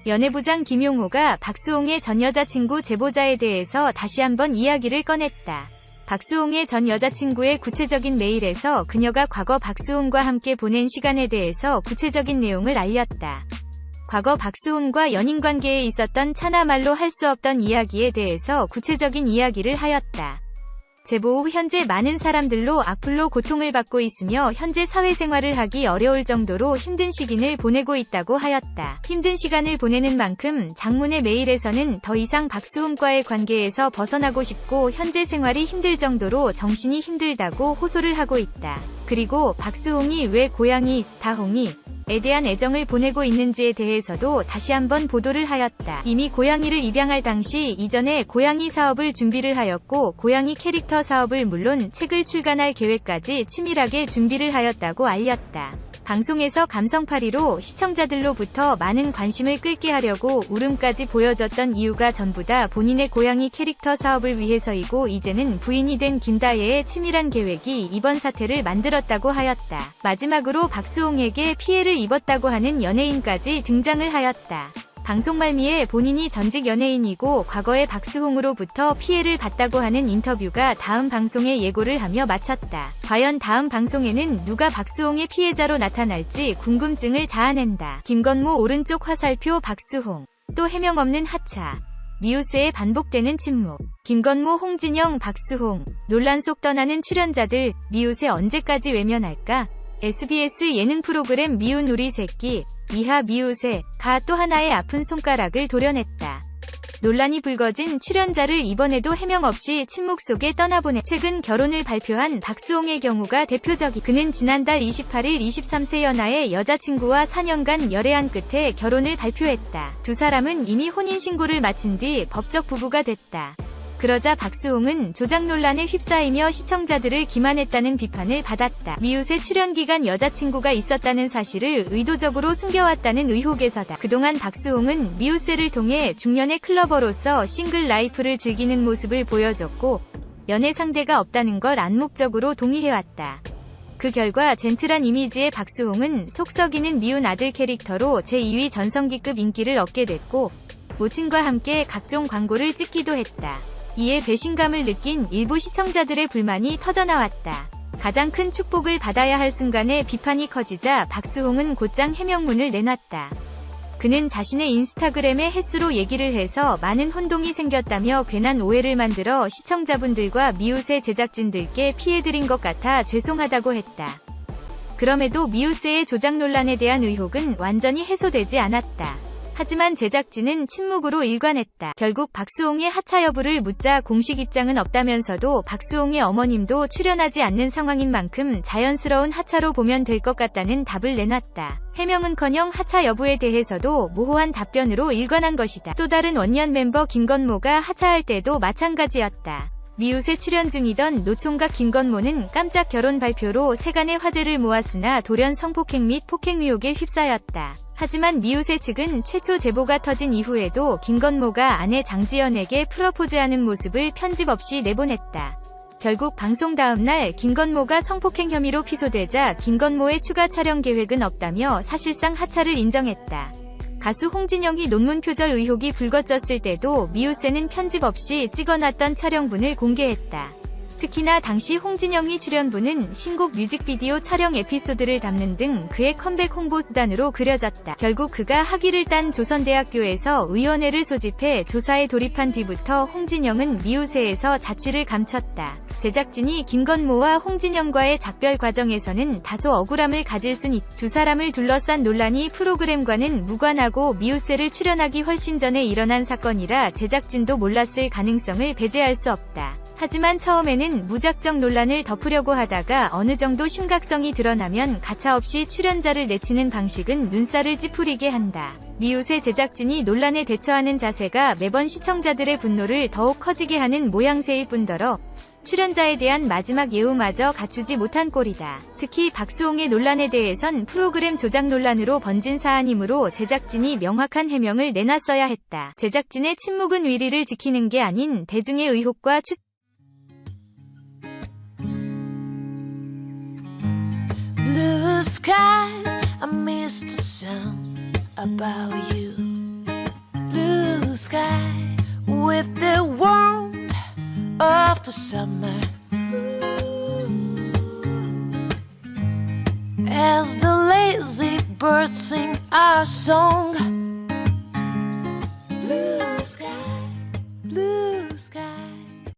연예부장 김용호가 박수홍의 전 여자친구 제보자에 대해서 다시 한번 이야기를 꺼냈다. 박수홍의 전 여자친구의 구체적인 메일에서 그녀가 과거 박수홍과 함께 보낸 시간에 대해서 구체적인 내용을 알렸다. 과거 박수홍과 연인관계에 있었던 차나말로 할 수 없던 이야기에 대해서 구체적인 이야기를 하였다. 제보 후 현재 많은 사람들로 악플로 고통을 받고 있으며 현재 사회생활을 하기 어려울 정도로 힘든 시기를 보내고 있다고 하였다. 힘든 시간을 보내는 만큼 장문의 메일에서는 더 이상 박수홍과의 관계에서 벗어나고 싶고 현재 생활이 힘들 정도로 정신이 힘들다고 호소를 하고 있다. 그리고 박수홍이 왜 고양이, 다홍이 에 대한 애정을 보내고 있는지에 대해서도 다시 한번 보도를 하였다. 이미 고양이를 입양할 당시 이전에 고양이 사업을 준비를 하였고 고양이 캐릭터 사업을 물론 책을 출간할 계획까지 치밀하게 준비를 하였다고 알렸다. 방송에서 감성팔이로 시청자들로부터 많은 관심을 끌게 하려고 울음까지 보여줬던 이유가 전부 다 본인의 고양이 캐릭터 사업을 위해서이고 이제는 부인이 된 김다혜의 치밀한 계획이 이번 사태를 만들었다고 하였다. 마지막으로 박수홍에게 피해를 입었다고 하는 연예인까지 등장을 하였다. 방송 말미에 본인이 전직 연예인이고 과거에 박수홍으로부터 피해를 봤다고 하는 인터뷰가 다음 방송에 예고를 하며 마쳤다. 과연 다음 방송에는 누가 박수홍의 피해자로 나타날지 궁금증을 자아낸다. 김건모 오른쪽 화살표 박수홍. 또 해명 없는 하차. 미우새의 반복되는 침묵. 김건모, 홍진영, 박수홍. 논란 속 떠나는 출연자들. 미우새 언제까지 외면할까? SBS 예능 프로그램 미운 우리 새끼. 이하 미우새가 또 하나의 아픈 손가락을 도려냈다. 논란이 불거진 출연자를 이번에도 해명 없이 침묵 속에 떠나보내. 최근 결혼을 발표한 박수홍의 경우가 대표적이. 그는 지난달 28일 23세 연하의 여자친구와 4년간 열애한 끝에 결혼을 발표했다. 두 사람은 이미 혼인신고를 마친 뒤 법적 부부가 됐다. 그러자 박수홍은 조작 논란에 휩싸이며 시청자들을 기만했다는 비판을 받았다. 미우새 출연 기간 여자친구가 있었다는 사실을 의도적으로 숨겨왔다는 의혹에서다. 그동안 박수홍은 미우새를 통해 중년의 클러버로서 싱글 라이프를 즐기는 모습을 보여줬고 연애 상대가 없다는 걸 암묵적으로 동의해왔다. 그 결과 젠틀한 이미지의 박수홍은 속 썩이는 미운 아들 캐릭터로 제2위 전성기급 인기를 얻게 됐고 모친과 함께 각종 광고를 찍기도 했다. 이에 배신감을 느낀 일부 시청자들의 불만이 터져나왔다. 가장 큰 축복을 받아야 할 순간에 비판이 커지자 박수홍은 곧장 해명문을 내놨다. 그는 자신의 인스타그램에 햇수로 얘기를 해서 많은 혼동이 생겼다며 괜한 오해를 만들어 시청자분들과 미우새 제작진들께 피해드린 것 같아 죄송하다고 했다. 그럼에도 미우새의 조작 논란에 대한 의혹은 완전히 해소되지 않았다. 하지만 제작진은 침묵으로 일관했다. 결국 박수홍의 하차 여부를 묻자 공식 입장은 없다면서도 박수홍의 어머님도 출연하지 않는 상황인 만큼 자연스러운 하차로 보면 될 것 같다는 답을 내놨다. 해명은커녕 하차 여부에 대해서도 모호한 답변으로 일관한 것이다. 또 다른 원년 멤버 김건모가 하차할 때도 마찬가지였다. 미우새 출연 중이던 노총각 김건모는 깜짝 결혼 발표로 세간의 화제를 모았으나 돌연 성폭행 및 폭행 의혹에 휩싸였다. 하지만 미우새 측은 최초 제보가 터진 이후에도 김건모가 아내 장지연에게 프러포즈하는 모습을 편집 없이 내보냈다. 결국 방송 다음 날 김건모가 성폭행 혐의로 피소되자 김건모의 추가 촬영 계획은 없다며 사실상 하차를 인정했다. 가수 홍진영이 논문 표절 의혹이 불거졌을 때도 미우새는 편집 없이 찍어놨던 촬영분을 공개했다. 특히나 당시 홍진영이 출연분은 신곡 뮤직비디오 촬영 에피소드를 담는 등 그의 컴백 홍보 수단으로 그려졌다. 결국 그가 학위를 딴 조선대학교에서 의원회를 소집해 조사에 돌입한 뒤부터 홍진영은 미우새에서 자취를 감췄다. 제작진이 김건모와 홍진영과의 작별 과정에서는 다소 억울함을 가질 순 있다. 두 사람을 둘러싼 논란이 프로그램과는 무관하고 미우새를 출연하기 훨씬 전에 일어난 사건이라 제작진도 몰랐을 가능성을 배제할 수 없다. 하지만 처음에는 무작정 논란을 덮으려고 하다가 어느 정도 심각성이 드러나면 가차없이 출연자를 내치는 방식은 눈살을 찌푸리게 한다. 미우새 제작진이 논란에 대처하는 자세가 매번 시청자들의 분노를 더욱 커지게 하는 모양새일 뿐더러 출연자에 대한 마지막 예우마저 갖추지 못한 꼴이다. 특히 박수홍의 논란에 대해선 프로그램 조작 논란으로 번진 사안이므로 제작진이 명확한 해명을 내놨어야 했다. 제작진의 침묵은 위리를 지키는 게 아닌 대중의 의혹과 Blue sky, I miss the sound about you. blue sky with the warmth of the summer. As the lazy birds sing our song. Blue sky, blue sky.